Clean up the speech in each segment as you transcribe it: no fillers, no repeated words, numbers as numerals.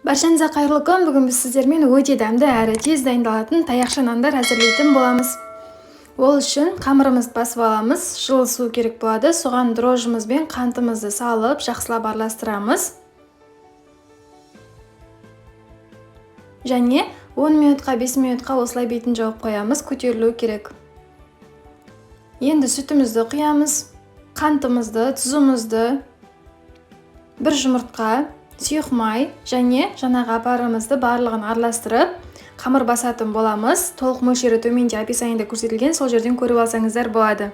Баршаңызға қайырлы күн. Бүгін біз сіздермен өте дәмді әрі тез дайындалатын таяқша нандар әзірлейтін боламыз. Ол үшін қамырымызды басып аламыз. Жылы су керек болады. Соған дрожжымыз бен қантымызды салып, жақсылап араластырамыз. Және 10 минутқа 5 минутқа осылай бетін жауып қоямыз, көтерілуі керек. Енді сүтімізді құямыз, қантымызды, тұзымызды, бір жұмыртқа, сұйық май және жаңағы апарымызды барлығын араластырып, қамыр басатын боламыз. Толық мөлшері төменде описаниеде көрсетілген, сол жерден көріп алсаңыздар болады.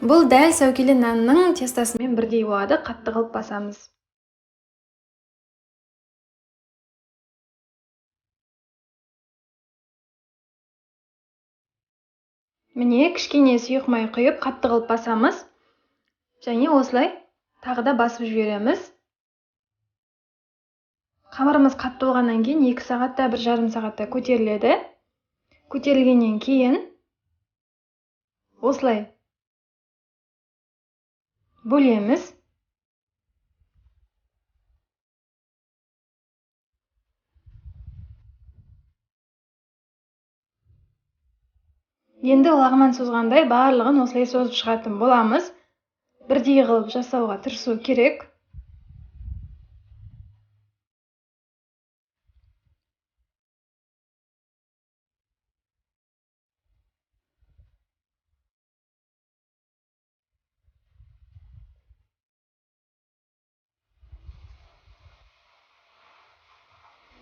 Бұл дәл сәукеле нанның тестасымен бірдей болады, қатты қылып басамыз. Міне, кішкене сұйық май құйып, қатты қылып басамыз. Және осылай тағы да басып жібереміз. Қамырымыз қатты болғаннан кейін 2 сағатта, 1,5 сағатта көтеріледі. Көтерілгеннен кейін осылай бөлеміз. Енді лағман созғандай барлығын осылай созып шығатын боламыз. Бірдей қылып жасауға тырысу керек.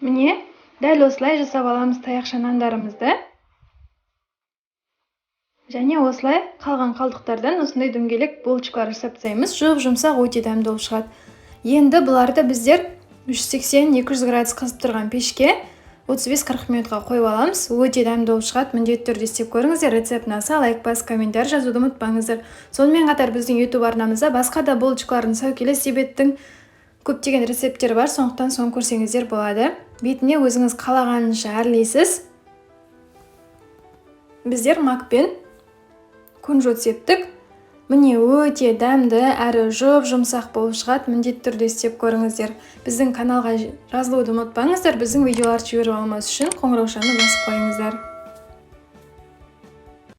Міне, дәл осылай жасап аламыз таяқша нандарымызды. Және осылай қалған қалдықтардан осындай дөңгелек булочкалар жасап тастаймыз. Жұмсақ, өте дәмді болып шығады. Енді бұларды біздер 180-200 градус қызып тұрған пешке 35-40 минутқа қойып аламыз. Өте дәмді болып шығады. Міндетті түрде істеп көріңіздер. Рецепт ұнаса, лайк басып, комментарий жазуды ұмытпаңыздар. Сонымен қатар біздің YouTube арнамызда басқа да булочкалардың, сәукеле себеттің көптеген рецепттері бар, сондықтан соны көрсеңіздер болады. Бетіне өзіңіз қалағанынша әрлейсіз. Біздер макпен кунжут септік. Міне, өте дәмді әрі жұмсақ болып шығады. Міндетті түрде істеп көріңіздер. Біздің каналға жазылуды ұмытпаңыздар. Біздің видеоларды жіберіп алмас үшін қоңыраушаны басып қойыңыздар.